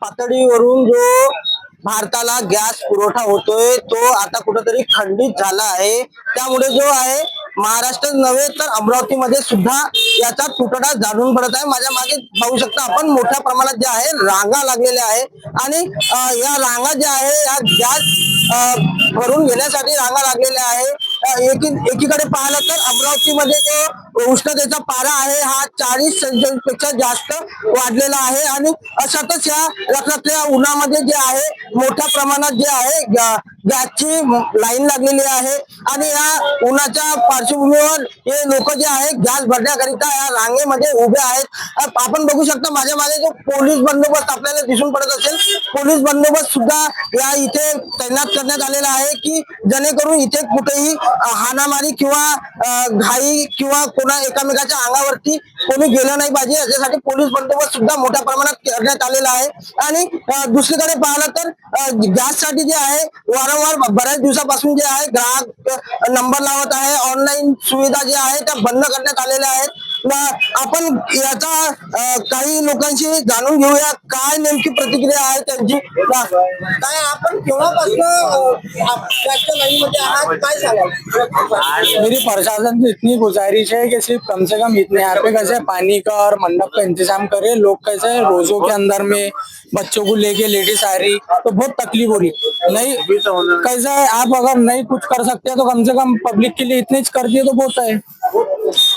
पातळीवरून जो भारताला गॅस पुरवठा होतोय तो आता कुठेतरी खंडित झाला आहे। त्यामुळे जो आहे महाराष्ट्र नव्हे तर अमरावतीमध्ये सुद्धा याचा तुटवडा जाणून पडत आहे। माझ्या मागे पाहू शकता आपण मोठ्या प्रमाणात जे आहे रांगा लागलेल्या आहे आणि या रांगा ज्या आहे या गॅस भरून घेण्यासाठी रांगा लागलेल्या आहे। एकीकडे पाहिलं तर अमरावतीमध्ये जो उष्णतेचा पारा आहे हा 40 सेल्सिअस पेक्षा जास्त वाढलेला आहे आणि अशातच या रखरखत्या उन्हामध्ये जे आहे मोठ्या प्रमाणात जे आहे गॅसची लाईन लागलेली आहे आणि या उन्हाच्या पार्श्वभूमीवर हे लोक जे आहे गॅस भरण्याकरिता या रांगेमध्ये उभे आहेत। आपण बघू शकता माझ्या मागे जो पोलीस बंदोबस्त आपल्याला दिसून पडत असेल, पोलीस बंदोबस्त सुद्धा या इथे तैनात करण्यात आलेला आहे की जेणेकरून इथे कुठेही हाणामारी किंवा घाई किंवा कोणा एकामेकाच्या अंगावरती कोणी गेलं नाही पाहिजे याच्यासाठी पोलीस बंदोबस्त सुद्धा मोठ्या प्रमाणात करण्यात आलेला आहे। आणि दुसरीकडे पाहिलं तर गॅस साठी जे आहे वारंवार बऱ्याच दिवसापासून जे आहे ग्राहक नंबर लावत आहे, ऑनलाईन सुविधा जे आहे त्या बंद करण्यात आलेल्या आहेत। आपण याचा काही लोकांशी जाणून घेऊया काय नेमकी प्रतिक्रिया आहे त्यांची। काय आपण केव्हापासून गॅसच्या लाईन मध्ये आहात, काय सांगाल? मेरी प्रशासन से इतनी गुजारिश है कि सिर्फ कम से कम इतने यहाँ पे कैसे पानी का और मंडप का इंतजाम करे। लोग कैसे रोजों के अंदर में बच्चों को लेके लेडीज आ रही तो बहुत तकलीफ हो रही। नहीं कैसा है, आप अगर नहीं कुछ कर सकते तो कम से कम पब्लिक के लिए इतने कर दिए तो बहुत है।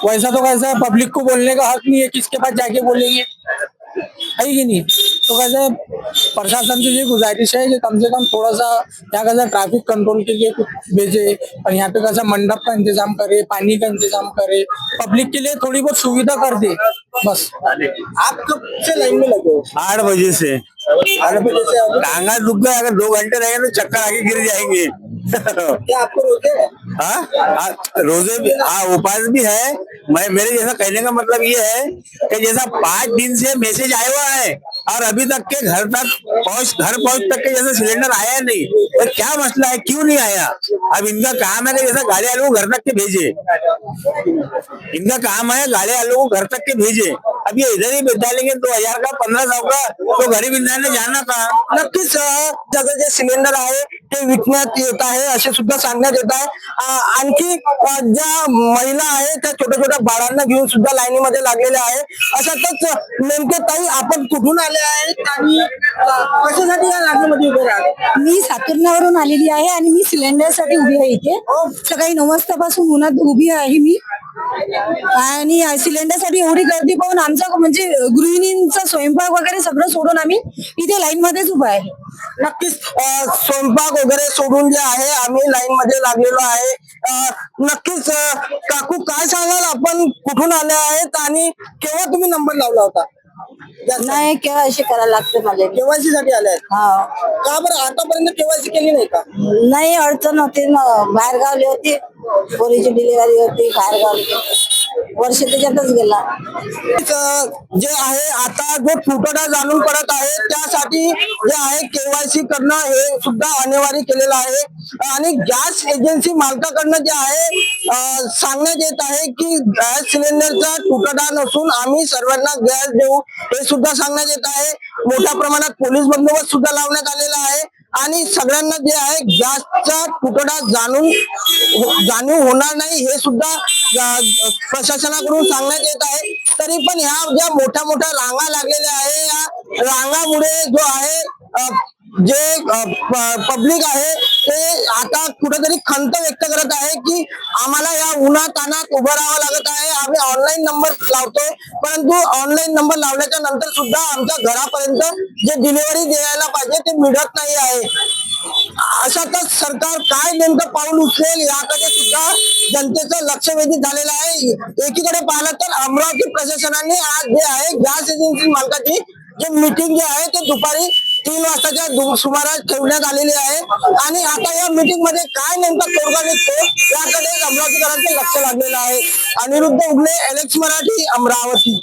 वैसा तो कैसा है, पब्लिक को बोलने का हक नहीं है, किसके पास जाके बोलेंगे, है कि नहीं। तो कैसे प्रशासन से ये गुजारिश है कि कम से कम थोड़ा सा यहाँ कैसा ट्रैफिक कंट्रोल के लिए कुछ भेजे और यहाँ पे कैसा मंडप का इंतजाम करे, पानी का इंतजाम करे, पब्लिक के लिए थोड़ी बहुत सुविधा कर दे बस। आप कब से लाइन में लगे हो? 8 बजे से 8 बजे से अभी टांगा दुख गया। अगर 2 घंटे रहेंगे तो चक्कर आके गिर जाएंगे। क्या आपको रोके हैं? रोजे भी उपास भी है। मैं मेरे जैसा कहने का मतलब ये है कि जैसा 5 दिन से मैसेज आया हुआ है और अभी तक के घर पहुंच तक के जैसे सिलेंडर आया नहीं, तो क्या मसला है, क्यों नहीं आया? अब इनका काम है कि जैसा गाड़ी वालों को घर तक के भेजे, इनका काम है गाड़ी वालों को घर तक के भेजे। अब ये इधर ही डालेंगे 2000 का 1500 का, तो गरीब इंसान ने जाना था। नक्कीच त्याचं जे सिलेंडर आहे ते विकण्यात येत आहे असे सुद्धा सांगण्यात येत आहे। आणखी ज्या महिला आहे त्या छोट्या छोट्या बाळांना घेऊन सुद्धा लाईनीमध्ये लागलेल्या आहे। अशातच नेमके ताई आपण कुठून आले आहेत आणि कशासाठी या लाईनीमध्ये उभे राहतात? मी सातुर्ण्यावरून आलेली आहे आणि मी सिलेंडर साठी उभी आहे इथे। सकाळी 9 वाजतापासून उन्हात उभी आहे मी आणि सिलेंडर साठी एवढी गर्दी पाहून आमचा म्हणजे गृहिणींचा स्वयंपाक वगैरे सगळं सोडून आम्ही इथे लाईन मध्येच उभा आहे। नक्कीच स्वयंपाक वगैरे सोडून जे आहे आम्ही लाईन मध्ये लागलेलो आहे। नक्कीच काकू काय सांगाल, आपण कुठून आले आहेत आणि केव्हा तुम्ही नंबर लावला होता? नाही केवायसी करायला लागते मला। केवायसी साठी आले आहेत का? बरं आतापर्यंत केवायसी केली नाही का? नाही अडचण होती ना, बाहेर गावली होती, पोरीची डिलिव्हरी होती, बाहेर गावली, वर्ष त्याच्यातच गेला। जे आहे आता जो तुटवडा जाणून पडत आहे त्यासाठी जे आहे केवायसी करणं हे सुद्धा अनिवार्य केलेलं आहे आणि गॅस एजन्सी मालकाकडनं जे आहे सांगण्यात येत आहे की गॅस सिलेंडरचा तुटवडा नसून आम्ही सर्वांना गॅस देऊ हे सुद्धा सांगण्यात येत आहे। मोठ्या प्रमाणात पोलीस बंदोबस्त सुद्धा लावण्यात आलेला आहे आणि सगळ्यांना जे आहे गॅसचा तुटवडा जाणीव होणार नाही हे सुद्धा प्रशासनाकडून सांगण्यात येत आहे। तरी पण ह्या ज्या मोठ्या मोठ्या रांगा लागलेल्या आहे या रांगामुळे जो आहे जे पब्लिक आहे ते आता कुठेतरी खंत व्यक्त करत आहे की आम्हाला या उन्हातानात उभं राहावं लागत आहे। आम्ही ऑनलाईन नंबर लावतोय परंतु ऑनलाईन नंबर लावल्याच्या नंतर सुद्धा आमच्या घरापर्यंत जे डिलिव्हरी द्यायला पाहिजे ते मिळत नाही आहे। अशातच सरकार काय नेमकं पाऊल उचलेल याकडे सुद्धा जनतेचं लक्ष वेधित झालेलं आहे। एकीकडे पाहिलं तर अमरावती प्रशासनाने आज जे आहे गॅस एजन्सी मालकाची जे मीटिंग जे आहे ते दुपारी 3 वाजताच्या सुमारास ठेवण्यात आलेली आहे आणि आता या मीटिंग मध्ये काय नेमका तोडगा निघतो याकडे अमरावतीकरांचं लक्ष लागलेलं आहे। अनिरुद्ध उगले, एलेक्स मराठी, अमरावती।